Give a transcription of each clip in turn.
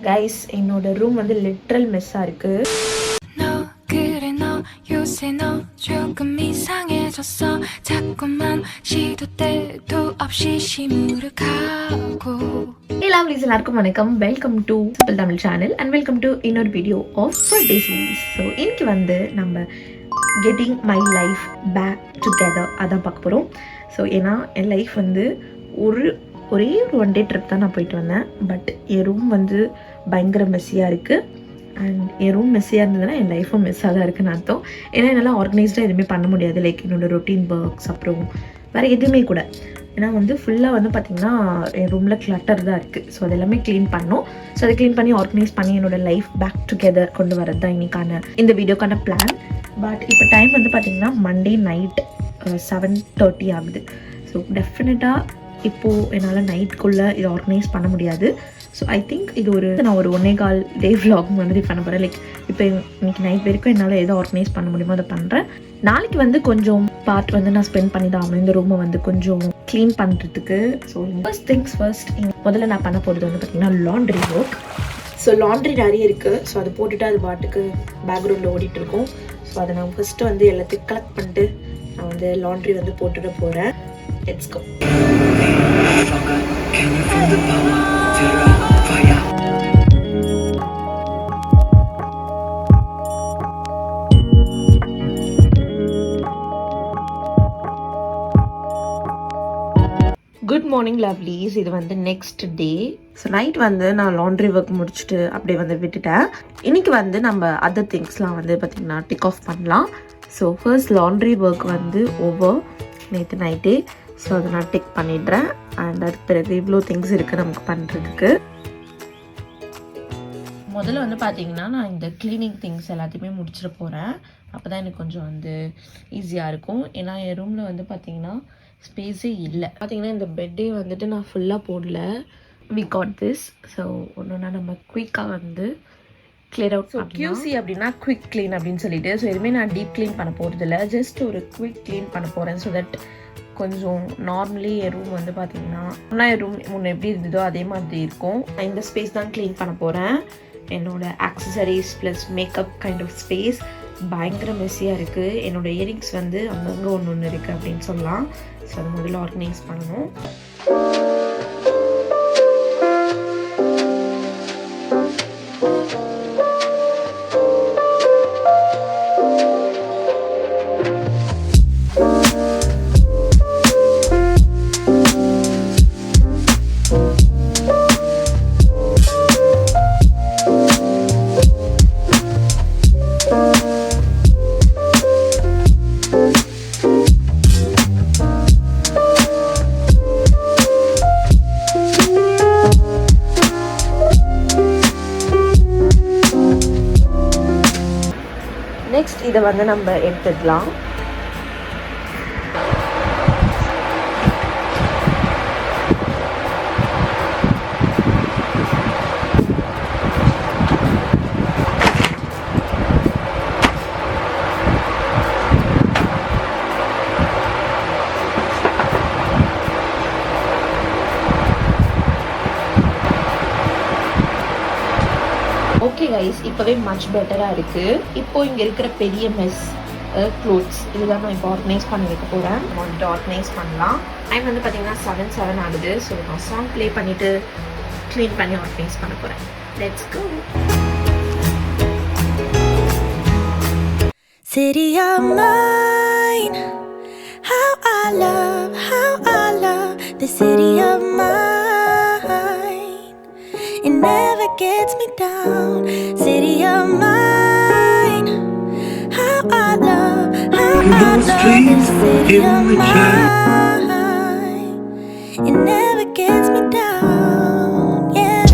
Guys, என்னோட room வந்து literal மெஸ்ஸாக இருக்குது. எல்லாருக்கும் வணக்கம். Welcome to simple Tamil channel and welcome to இன்னொரு video of birthday series. So இன்னைக்கு வந்து நம்ம getting my life back together அதான் பார்க்க போகிறோம். ஸோ ஏன்னா என் லைஃப் வந்து ஒரே ஒரு ஒன் டே ட்ரிப் தான் நான் போயிட்டு வந்தேன். பட் என் ரூம் வந்து பயங்கர மெஸ்ஸியாக இருக்குது. அண்ட் என் ரூம் மெஸ்ஸியாக இருந்ததுன்னா என் லைஃப்பும் மெஸ்ஸாக தான் இருக்குன்னு அர்த்தம். ஏன்னா என்னால் ஆர்கனைஸ்டாக எதுவுமே பண்ண முடியாது. லைக் என்னோடய ரொட்டீன் ஒர்க்ஸ் அப்புறம் வேறு எதுவுமே கூட. ஏன்னா வந்து ஃபுல்லாக வந்து பார்த்திங்கன்னா என் ரூமில் கிளட்டர் தான் இருக்குது. ஸோ அதெல்லாமே க்ளீன் பண்ணோம். ஸோ அதை க்ளீன் பண்ணி ஆர்கனைஸ் பண்ணி என்னோடய லைஃப் பேக் டுகெதர் கொண்டு வரது தான் இன்றைக்கான இந்த வீடியோக்கான பிளான். பட் இப்போ டைம் வந்து பார்த்திங்கன்னா மண்டே நைட் 7:30 ஆகுது. ஸோ டெஃபினட்டாக இப்போது என்னால் நைட்குள்ளே இதை ஆர்கனைஸ் பண்ண முடியாது. ஸோ ஐ திங்க் இது நான் ஒரு 1.25 டே vlog மாதிரி பண்ண போகிறேன். லைக் இப்போ இன்னைக்கு நைட் வரைக்கும் என்னால் எதை ஆர்கனைஸ் பண்ண முடியுமோ அதை பண்ணுறேன். நாளைக்கு வந்து கொஞ்சம் பார்ட் வந்து நான் ஸ்பெண்ட் பண்ணி தான் ஆகணும் இந்த ரூமை வந்து கொஞ்சம் க்ளீன் பண்ணுறதுக்கு. ஸோ ஃபர்ஸ்ட் திங்ஸ் ஃபர்ஸ்ட், முதல்ல நான் பண்ண போகிறது வந்து பார்த்திங்கன்னா லாண்ட்ரி ஒர்க். ஸோ லாண்ட்ரி நிறைய இருக்குது. ஸோ அதை போட்டுட்டு அது பாட்டுக்கு பேக்ரவுண்டில் ஓடிட்டுருக்கோம். ஸோ அதை நான் ஃபஸ்ட்டு வந்து எல்லாத்தையும் கலெக்ட் பண்ணிட்டு நான் வந்து லாண்ட்ரி வந்து போட்டுட போகிறேன். Let's go. Can you feel the power? Terra, fire. Good morning lovelies. இது வந்து நெக்ஸ்ட் டே. ஸோ நைட் வந்து நான் லாண்ட்ரி ஒர்க் முடிச்சுட்டு அப்படியே வந்து விட்டுட்டேன். இன்றைக்கி வந்து நம்ம அதர் திங்ஸ்லாம் வந்து பார்த்திங்கன்னா டிக் ஆஃப் பண்ணலாம். ஸோ ஃபர்ஸ்ட் லாண்ட்ரி ஒர்க் வந்து ஓவர் நேற்று நைட்டே. ஸோ அதை நான் டிக் பண்ணிடுறேன். அண்ட் அதுக்கு பிறகு இவ்வளோ திங்ஸ் இருக்குது நமக்கு பண்ணுறதுக்கு. முதல்ல வந்து பார்த்திங்கன்னா நான் இந்த க்ளீனிங் திங்ஸ் எல்லாத்தையுமே முடிச்சிட போகிறேன். அப்போ தான் எனக்கு கொஞ்சம் வந்து ஈஸியாக இருக்கும். ஏன்னா என் ரூமில் வந்து பார்த்திங்கன்னா ஸ்பேஸே இல்லை. பார்த்திங்கன்னா இந்த பெட்டே வந்துட்டு நான் ஃபுல்லாக போடல. We got this. ஸோ ஒன்றுனா நம்ம குயிக்காக வந்து கிளியர் அவுட். ஸோ கியூசி அப்படின்னா குவிக் க்ளீன் அப்படின்னு சொல்லிட்டு. ஸோ எதுவுமே நான் டீப் க்ளீன் பண்ண போகிறதில்ல. ஜஸ்ட் ஒரு குவிக் க்ளீன் பண்ண போகிறேன். ஸோ தட் கொஞ்சம் நார்மலி என் ரூம் வந்து பார்த்திங்கன்னா என் ரூம் முன்னே எப்படி இருந்ததோ அதே மாதிரி இருக்கும். நான் இந்த ஸ்பேஸ் தான் க்ளீன் பண்ண போகிறேன். என்னோடய accessories plus makeup kind of space பயங்கர மெஸ்ஸியாக இருக்குது. என்னோடய இயரிங்ஸ் வந்து அங்கங்கே ஒன்று இருக்குது அப்படின்னு சொல்லலாம். ஸோ அதை முதல்ல ஆர்கனைஸ் பண்ணணும். நெக்ஸ்ட் இதை வந்து நம்ம எடுத்துக்கலாம். ஓகே கைஸ், இப்போவே மச் பெட்டராக இருக்குது. இப்போது இங்கே இருக்கிற பெரிய மெஸ் க்ளோத்ஸ் இதுதான் நான் இப்போ ஆர்கனைஸ் பண்ணி வைக்க போகிறேன். வந்துட்டு ஆர்கனைஸ் பண்ணலாம். டைம் வந்து பார்த்திங்கன்னா 7 ஆகுது. ஸோ நான் சாங் ப்ளே பண்ணிவிட்டு க்ளீன் பண்ணி ஆர்கனைஸ் பண்ண போகிறேன். Let's go. City of mine, how I love the city of mine. It never gets me down. City of mine, how I love the city of mine. It never gets me down, yeah.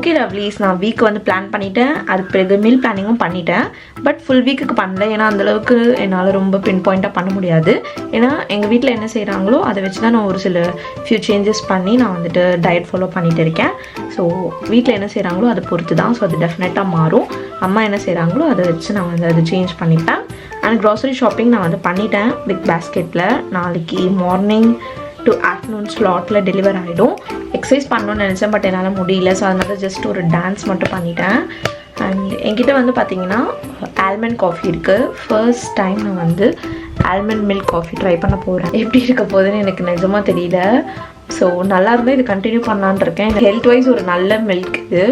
Okay lovelies, நான் week வந்து plan பண்ணிட்டேன். அதுக்கு பிறகு meal பிளானிங்கும் பண்ணிட்டேன். But full வீக்குக்கு பண்ணல, ஏன்னா அந்தளவுக்கு என்னால் ரொம்ப பின் பாயிண்ட்டாக பண்ண முடியாது. ஏன்னா எங்கள் வீட்டில் என்ன செய்கிறாங்களோ அதை வச்சு தான் நான் ஒரு சில ஃபியூ சேஞ்சஸ் பண்ணி நான் வந்துட்டு டயட் ஃபாலோ பண்ணிகிட்டு இருக்கேன். ஸோ வீட்டில் என்ன செய்கிறாங்களோ அதை பொறுத்து தான். ஸோ அது டெஃபினட்டாக மாறும். அம்மா என்ன செய்கிறாங்களோ அதை வச்சு நான் வந்து அது சேஞ்ச் பண்ணிப்பேன். அண்ட் க்ராசரி ஷாப்பிங் நான் வந்து பண்ணிட்டேன் பிக் பாஸ்கெட்டில். நாளைக்கு மார்னிங் டு ஆஃப்டர்நூன் ஸ்லாட்டில் டெலிவர் ஆகிடும். எக்ஸசைஸ் பண்ணணும்னு நினச்சேன், பட் என்னால் முடியல. ஸோ அதனால ஜஸ்ட் ஒரு டான்ஸ் மட்டும் பண்ணிட்டேன். அண்ட் என்கிட்ட வந்து பார்த்திங்கன்னா ஆல்மண்ட் காஃபி இருக்குது. ஃபர்ஸ்ட் டைம் நான் வந்து ஆல்மண்ட் மில்க் காஃபி ட்ரை பண்ண போகிறேன். எப்படி இருக்க போகுதுன்னு எனக்கு நிஜமாக தெரியல. ஸோ நல்லா இருந்தால் இது கண்டினியூ பண்ணலான் இருக்கேன். ஹெல்த் வைஸ் ஒரு நல்ல மில்க் இது,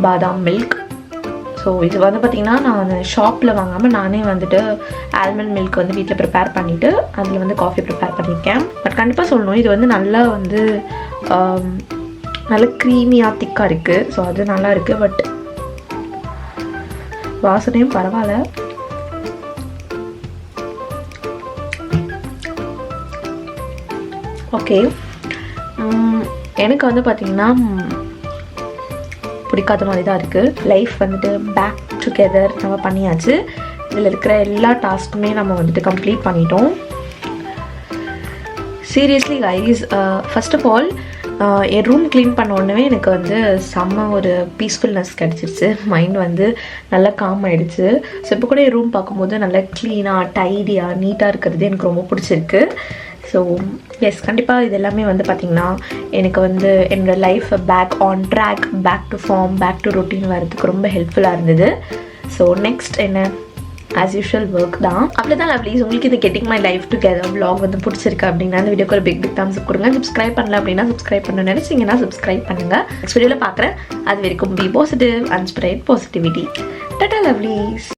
பாதாம் மில்க். ஸோ இது வந்து பார்த்திங்கன்னா நான் ஷாப்பில் வாங்காமல் நானே வந்துட்டு ஆல்மண்ட் மில்க் வந்து வீட்டில் ப்ரிப்பேர் பண்ணிவிட்டு அதில் வந்து காஃபி ப்ரிப்பேர் பண்ணியிருக்கேன். பட் கண்டிப்பாக சொல்லணும், இது வந்து நல்லா வந்து நல்ல க்ரீமியாக திக்காக இருக்குது. ஸோ அது நல்லா இருக்குது. பட் வாசனையும் பரவாயில்ல. ஓகே, எனக்கு வந்து பார்த்திங்கன்னா பிடிக்காத மாதிரி தான் இருக்குது. லைஃப் வந்துட்டு பேக் டுகெதர் நம்ம பண்ணியாச்சு. இதில் இருக்கிற எல்லா டாஸ்க்குமே நம்ம வந்துட்டு கம்ப்ளீட் பண்ணிட்டோம். Seriously guys, first of all என் ரூம் க்ளீன் பண்ண உடனே எனக்கு வந்து செம்ம ஒரு பீஸ்ஃபுல்னஸ் கிடச்சிருச்சு. மைண்ட் வந்து நல்லா காம் ஆகிடுச்சு. ஸோ இப்போ கூட என் ரூம் பார்க்கும்போது நல்லா க்ளீனாக டைடியாக நீட்டாக இருக்கிறது எனக்கு ரொம்ப பிடிச்சிருக்கு. ஸோ எஸ், கண்டிப்பாக இது எல்லாமே வந்து பார்த்திங்கன்னா எனக்கு வந்து என்னோடய லைஃப்பை back on track, back to form, back to routine வரதுக்கு ரொம்ப ஹெல்ப்ஃபுல்லாக இருந்தது. ஸோ நெக்ஸ்ட் என்ன, ஆஸ் யூஷுவல் ஒர்க் தான். அப்படிதான் லவ்லீஸ், உங்களுக்கு இந்த getting my life together vlog வந்து பிடிச்சிருக்கு அப்படின்னா அந்த வீடியோக்கு ஒரு பிக் தம்ஸ் அப் கொடுங்க. சப்ஸ்கிரைப் பண்ணல அப்படின்னா சப்ஸ்கிரைப் பண்ண நினைச்சிங்கன்னா சப்ஸ்கிரைப் பண்ணுங்கள். நெக்ஸ்ட் வீடியோவில் பார்க்குறேன். அது வரைக்கும் be positive and spread positivity. Tata lovelies.